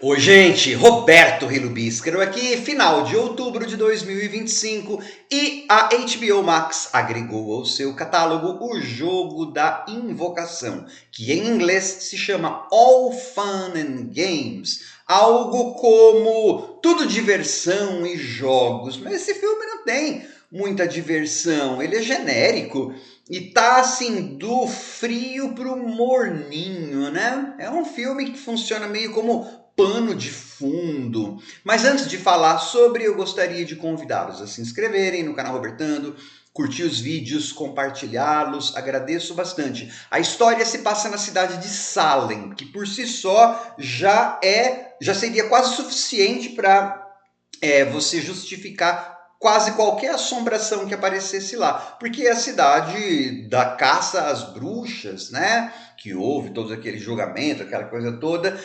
Oi, gente, Roberto Rilubiscaro aqui, final de outubro de 2025 e a HBO Max agregou ao seu catálogo o Jogo da Invocação, que em inglês se chama All Fun and Games, algo como tudo diversão e jogos, mas esse filme não tem muita diversão, ele é genérico e tá assim do frio pro morninho, né? É um filme que funciona meio como pano de fundo. Mas antes de falar sobre, eu gostaria de convidá-los a se inscreverem no canal Robertando, curtir os vídeos, compartilhá-los, agradeço bastante. A história se passa na cidade de Salem, que por si só já seria quase suficiente para você justificar quase qualquer assombração que aparecesse lá, porque é a cidade da caça às bruxas, né? Que houve todo aquele julgamento, aquela coisa toda,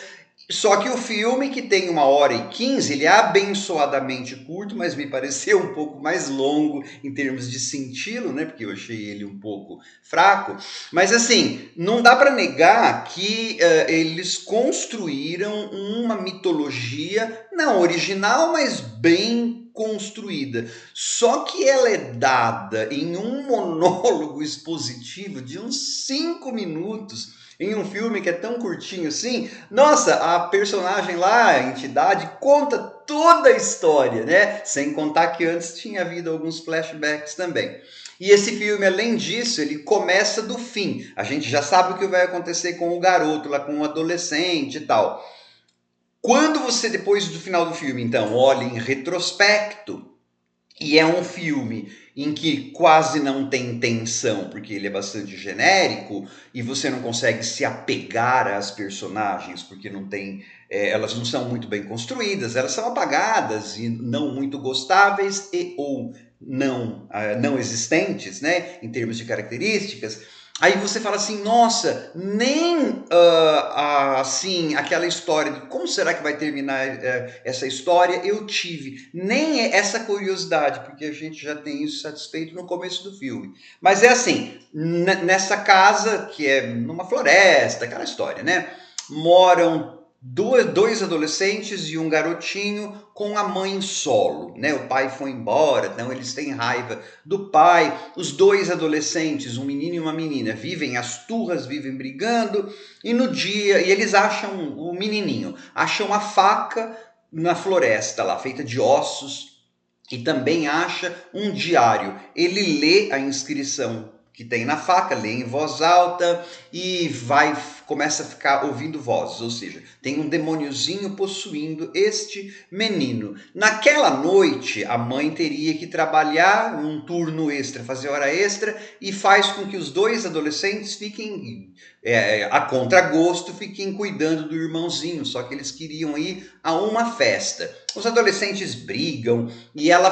só que o filme, que tem 1h15, ele é abençoadamente curto, mas me pareceu um pouco mais longo em termos de senti-lo, né? Porque eu achei ele um pouco fraco. Mas assim, não dá para negar que eles construíram uma mitologia, não original, mas bem construída. Só que ela é dada em um monólogo expositivo de uns 5 minutos em um filme que é tão curtinho assim. Nossa, a personagem lá, a entidade, conta toda a história, né? Sem contar que antes tinha havido alguns flashbacks também. E esse filme, além disso, ele começa do fim. A gente já sabe o que vai acontecer com o garoto, lá com o adolescente e tal. Quando você, depois do final do filme, então, olha em retrospecto, e é um filme em que quase não tem tensão, porque ele é bastante genérico e você não consegue se apegar às personagens, porque não tem, elas não são muito bem construídas, elas são apagadas e não muito gostáveis e ou não existentes, né, em termos de características. Aí você fala assim, nossa, nem assim aquela história de como será que vai terminar essa história eu tive, nem essa curiosidade, porque a gente já tem isso satisfeito no começo do filme. Mas é assim, nessa casa que é numa floresta, aquela história, né? Moram dois adolescentes e um garotinho com a mãe solo, né? O pai foi embora, então eles têm raiva do pai. Os dois adolescentes, um menino e uma menina, vivem as turras, vivem brigando, e no dia, e eles acham, o menininho, acham a faca na floresta lá, feita de ossos, e também acha um diário. Ele lê a inscrição que tem na faca, lê em voz alta e começa a ficar ouvindo vozes, ou seja, tem um demôniozinho possuindo este menino. Naquela noite, a mãe teria que trabalhar um turno extra, fazer hora extra, e faz com que os dois adolescentes fiquem, a contragosto, fiquem cuidando do irmãozinho, só que eles queriam ir a uma festa. Os adolescentes brigam e ela,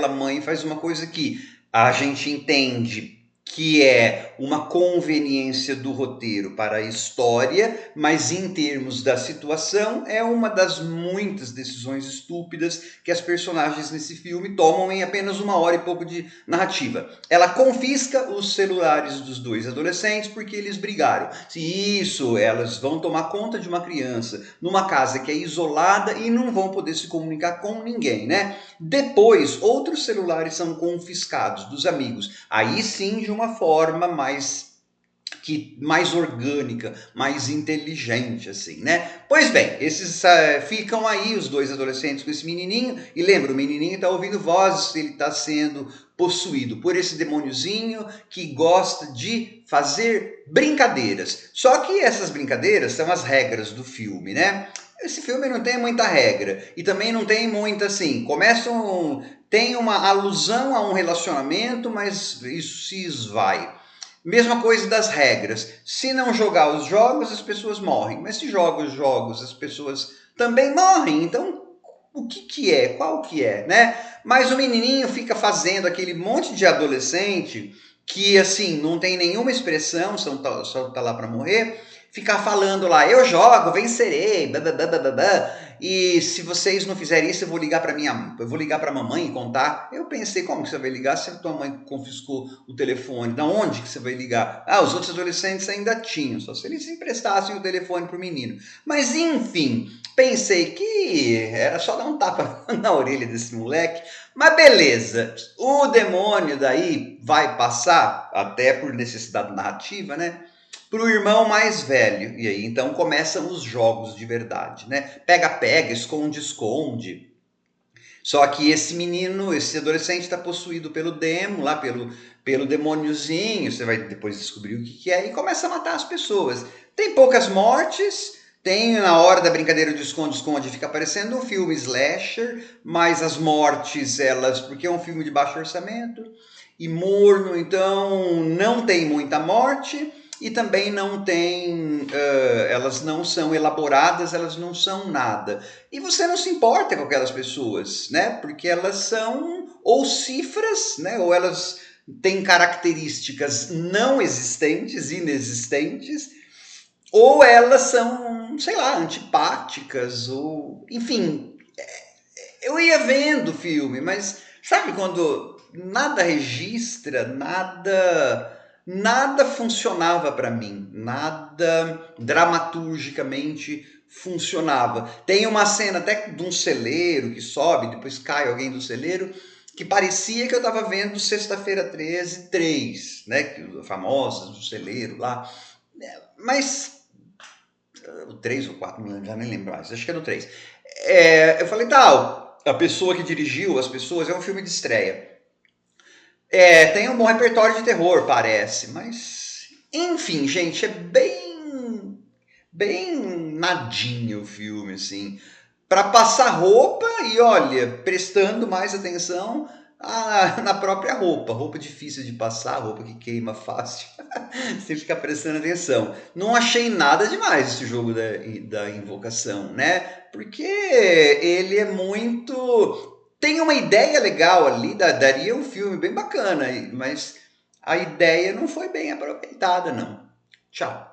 mãe, faz uma coisa que a gente entende que é uma conveniência do roteiro para a história, mas em termos da situação é uma das muitas decisões estúpidas que as personagens nesse filme tomam em apenas 1h e pouco de narrativa. Ela confisca os celulares dos dois adolescentes porque eles brigaram. Se isso, elas vão tomar conta de uma criança numa casa que é isolada e não vão poder se comunicar com ninguém, né? Depois, outros celulares são confiscados dos amigos. Aí sim, de uma forma mais orgânica, mais inteligente, assim, né? Pois bem, esses ficam aí, os dois adolescentes com esse menininho, e lembra, o menininho está ouvindo vozes, ele está sendo possuído por esse demôniozinho que gosta de fazer brincadeiras. Só que essas brincadeiras são as regras do filme, né? Esse filme não tem muita regra e também não tem muita assim. Tem uma alusão a um relacionamento, mas isso se esvai. Mesma coisa das regras. Se não jogar os jogos, as pessoas morrem. Mas se joga os jogos, as pessoas também morrem. Então, o que é? Qual que é, né? Mas o menininho fica fazendo aquele monte de adolescente que, assim, não tem nenhuma expressão, só tá lá para morrer, ficar falando lá, eu jogo, vencerei, e se vocês não fizerem isso, eu vou ligar para mamãe e contar. Eu pensei, como que você vai ligar se a tua mãe confiscou o telefone? Da onde que você vai ligar? Ah, os outros adolescentes ainda tinham, só se eles emprestassem o telefone pro menino. Mas enfim, pensei que era só dar um tapa na orelha desse moleque. Mas beleza, o demônio daí vai passar, até por necessidade narrativa, né? Para o irmão mais velho. E aí então começam os jogos de verdade, né? Pega-pega, esconde-esconde. Só que esse menino, esse adolescente está possuído pelo demo, lá pelo demôniozinho, você vai depois descobrir o que é, e começa a matar as pessoas. Tem poucas mortes, tem na hora da brincadeira de esconde-esconde, fica parecendo um filme slasher, mas as mortes, elas, porque é um filme de baixo orçamento e morno, então não tem muita morte, e também não tem, elas não são elaboradas, elas não são nada. E você não se importa com aquelas pessoas, né? Porque elas são ou cifras, né? Ou elas têm características não existentes, inexistentes, ou elas são, sei lá, antipáticas, ou enfim. Eu ia vendo o filme, mas sabe quando nada registra, nada funcionava para mim, nada dramaturgicamente funcionava. Tem uma cena até de um celeiro que sobe, depois cai alguém do celeiro, que parecia que eu estava vendo Sexta-feira 13, 3, né? Que famosas do celeiro lá. Mas o 3 ou 4, já nem lembro mais, acho que é do 3. Eu falei, tal, a pessoa que dirigiu as pessoas, é um filme de estreia. Tem um bom repertório de terror, parece, mas enfim, gente, é bem nadinho o filme, assim, para passar roupa e olha, prestando mais atenção na própria roupa difícil de passar, roupa que queima fácil, você fica prestando atenção. Não achei nada demais esse jogo da invocação, né? Porque ele é muito. Tem uma ideia legal ali, daria um filme bem bacana, mas a ideia não foi bem aproveitada, não. Tchau.